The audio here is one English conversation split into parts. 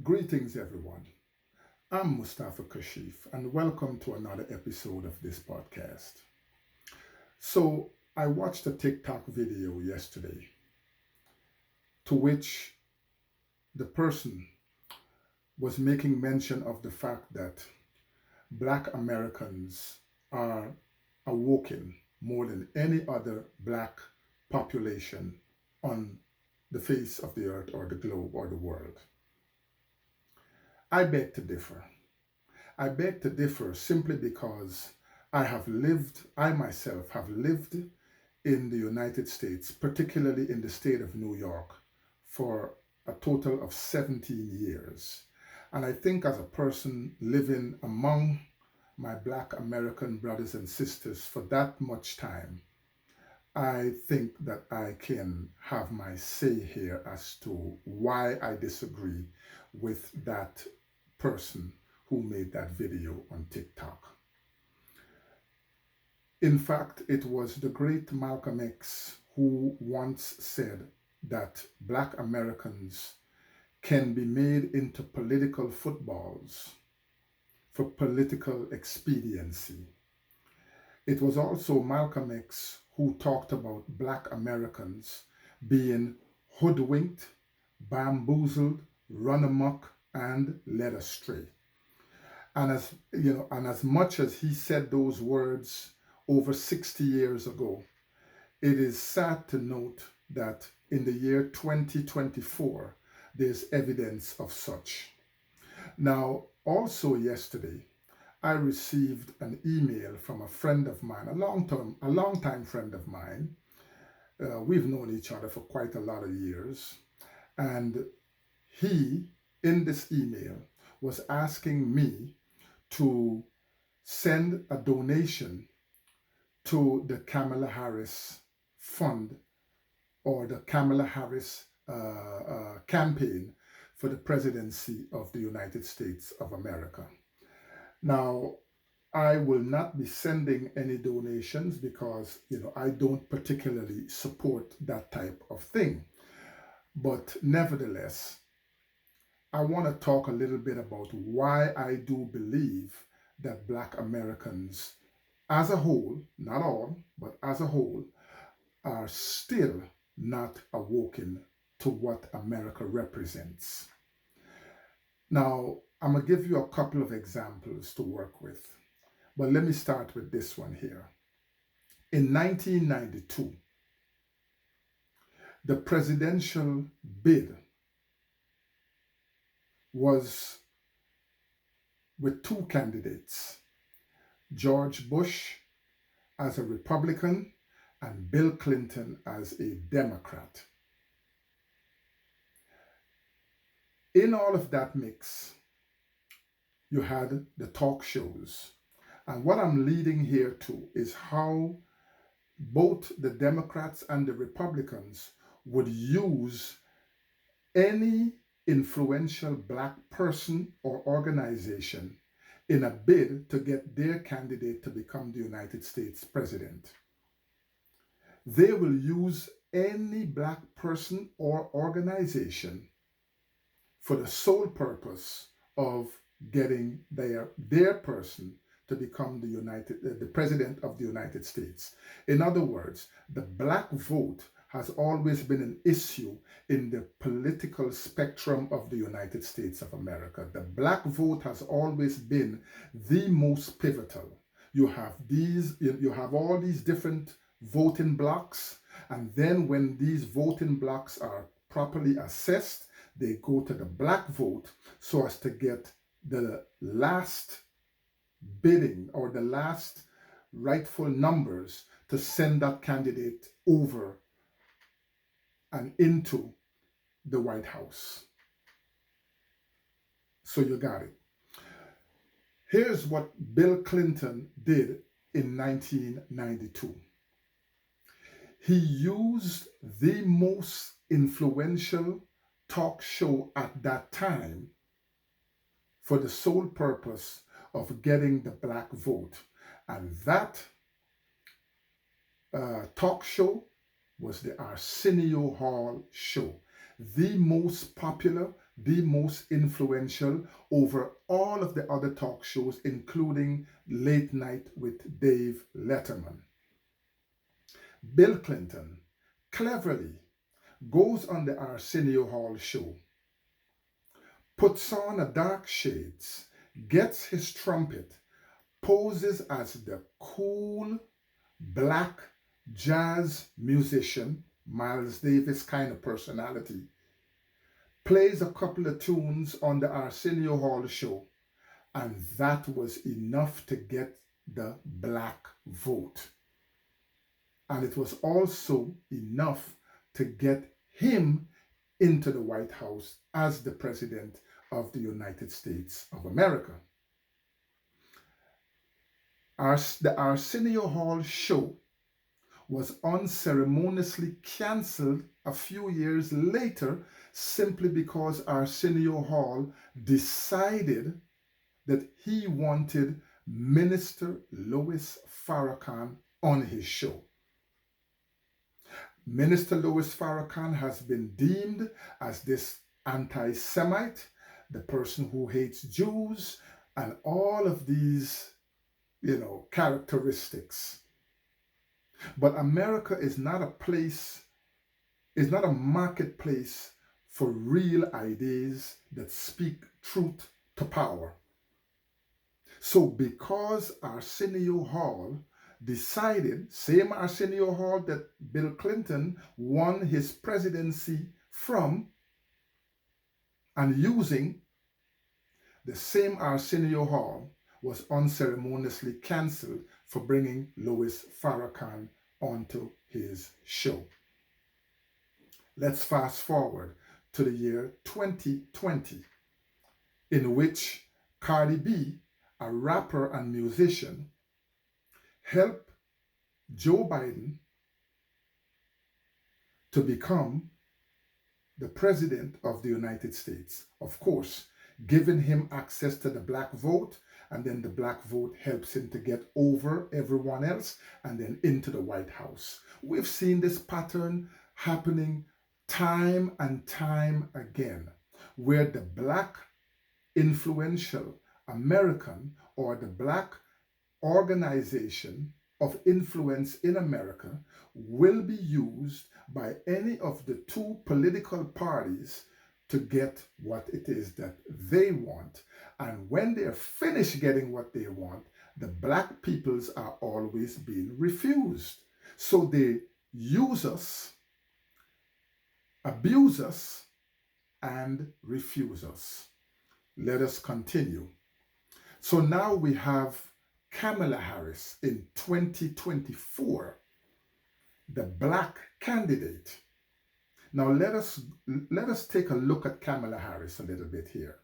Greetings, everyone. I'm Mustafa Kashif, and welcome to another episode of this podcast. So, I watched a TikTok video yesterday to which the person was making mention of the fact that Black Americans are awoken more than any other Black population on the face of the earth or the globe or the world. I beg to differ. I beg to differ simply because I myself have lived in the United States, particularly in the state of New York, for a total of 17 years. And I think as a person living among my Black American brothers and sisters for that much time, I think that I can have my say here as to why I disagree with that person who made that video on TikTok. In fact, it was the great Malcolm X who once said that Black Americans can be made into political footballs for political expediency. It was also Malcolm X who talked about Black Americans being hoodwinked, bamboozled, run amok, and led astray. And as much as he said those words over 60 years ago, it is sad to note that in the year 2024, there's evidence of such. Now, also yesterday, I received an email from a friend of mine, a long time friend of mine. We've known each other for quite a lot of years. And he, in this email, was asking me to send a donation to the Kamala Harris Fund or the Kamala Harris campaign for the presidency of the United States of America. Now, I will not be sending any donations because, I don't particularly support that type of thing. But nevertheless, I want to talk a little bit about why I do believe that Black Americans, as a whole, not all, but as a whole, are still not awoken to what America represents. Now, I'm going to give you a couple of examples to work with, but let me start with this one here. In 1992, the presidential bid was with two candidates, George Bush as a Republican and Bill Clinton as a Democrat. In all of that mix, you had the talk shows. And what I'm leading here to is how both the Democrats and the Republicans would use any influential Black person or organization in a bid to get their candidate to become the United States president. They will use any Black person or organization for the sole purpose of getting their person to become the president of the United States. In other words, the Black vote has always been an issue in the political spectrum of the United States of America. The Black vote has always been the most pivotal. You have all these different voting blocks, and then when these voting blocks are properly assessed, they go to the Black vote so as to get the last bidding or the last rightful numbers to send that candidate over and into the White House. So you got it. Here's what Bill Clinton did in 1992. He used the most influential talk show at that time for the sole purpose of getting the Black vote. And that talk show was the Arsenio Hall show, the most popular the most influential over all of the other talk shows, including Late Night with Dave Letterman. Bill Clinton cleverly goes on the Arsenio Hall show, puts on a dark shades, gets his trumpet, poses as the cool black jazz musician, Miles Davis kind of personality, plays a couple of tunes on the Arsenio Hall show, and that was enough to get the black vote. And it was also enough to get him into the White House as the President of the United States of America. The Arsenio Hall show was unceremoniously cancelled a few years later simply because Arsenio Hall decided that he wanted Minister Louis Farrakhan on his show. Minister Louis Farrakhan has been deemed as this anti-Semite, the person who hates Jews, and all of these characteristics. But America is not a place, is not a marketplace for real ideas that speak truth to power. So because Arsenio Hall decided, same Arsenio Hall that Bill Clinton won his presidency from, and using, the same Arsenio Hall was unceremoniously cancelled for bringing Louis Farrakhan onto his show. Let's fast forward to the year 2020, in which Cardi B, a rapper and musician, helped Joe Biden to become the President of the United States. Of course, giving him access to the black vote, and then the black vote helps him to get over everyone else and then into the White House. We've seen this pattern happening time and time again, where the black influential American or the black organization of influence in America will be used by any of the two political parties to get what it is that they want. And when they're finished getting what they want, the black peoples are always being refused. So they use us, abuse us, and refuse us. Let us continue. So now we have Kamala Harris in 2024, the black candidate. Now let us take a look at Kamala Harris a little bit here.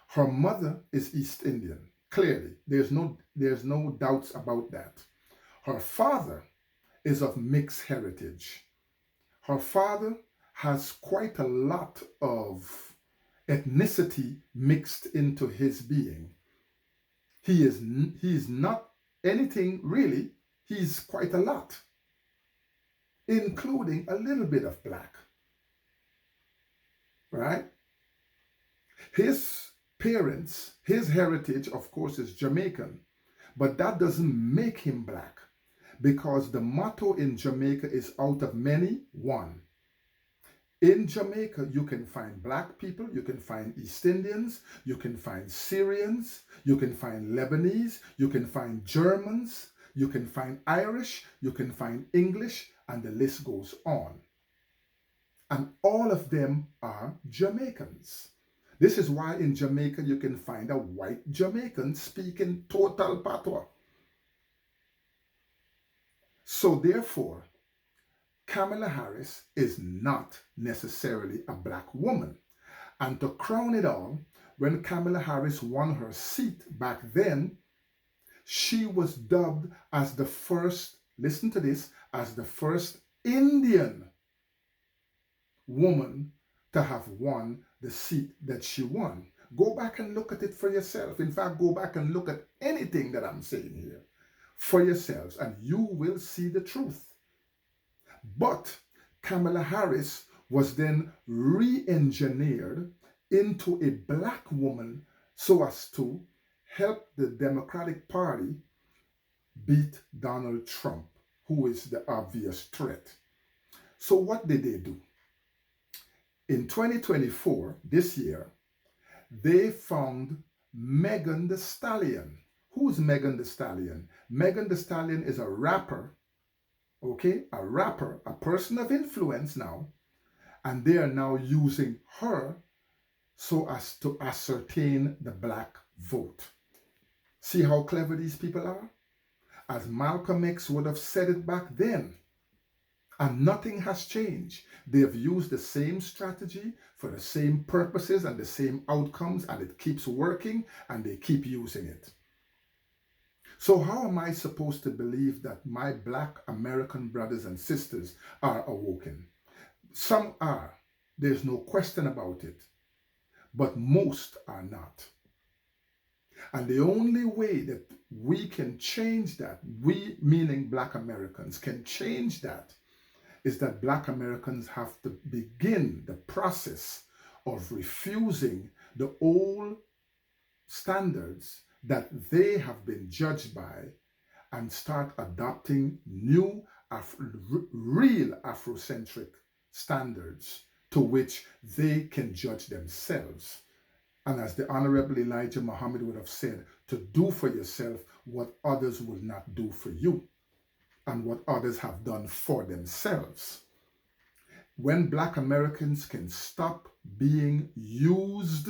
Her mother is East Indian. Clearly, there's no doubts about that. Her father is of mixed heritage. Her father has quite a lot of ethnicity mixed into his being. He is not anything really. He's quite a lot, including a little bit of black. Right? His parents, his heritage, of course, is Jamaican, but that doesn't make him black, because the motto in Jamaica is out of many, one. In Jamaica, you can find black people, you can find East Indians, you can find Syrians, you can find Lebanese, you can find Germans, you can find Irish, you can find English, and the list goes on. And all of them are Jamaicans. This is why in Jamaica you can find a white Jamaican speaking total patois. So therefore, Kamala Harris is not necessarily a black woman. And to crown it all, when Kamala Harris won her seat back then, she was dubbed as the first, listen to this, as the first Indian woman to have won the seat that she won. Go back and look at it for yourself. In fact, go back and look at anything that I'm saying here for yourselves, and you will see the truth. But Kamala Harris was then re-engineered into a black woman so as to help the Democratic Party beat Donald Trump, who is the obvious threat. So what did they do? In 2024, this year, they found Megan Thee Stallion. Who's Megan Thee Stallion? Megan Thee Stallion is a rapper, okay? A rapper, a person of influence now, and they are now using her so as to ascertain the black vote. See how clever these people are? As Malcolm X would have said it back then. And nothing has changed. They have used the same strategy for the same purposes and the same outcomes, and it keeps working, and they keep using it. So how am I supposed to believe that my black American brothers and sisters are awoken? Some are. There's no question about it. But most are not. And the only way that we can change that, we meaning black Americans can change that, is that black Americans have to begin the process of refusing the old standards that they have been judged by and start adopting new real Afrocentric standards to which they can judge themselves. And as the Honorable Elijah Muhammad would have said, to do for yourself what others will not do for you, and what others have done for themselves. When black Americans can stop being used,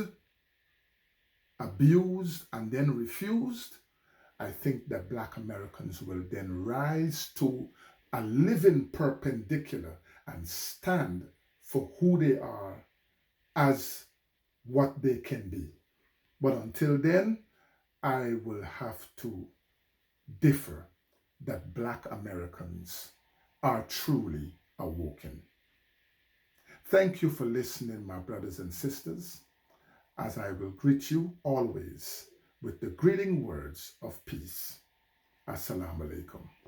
abused, and then refused, I think that black Americans will then rise to a living perpendicular and stand for who they are as what they can be. But until then, I will have to differ that black Americans are truly awoken. Thank you for listening, my brothers and sisters, as I will greet you always with the greeting words of peace. Assalamu alaikum.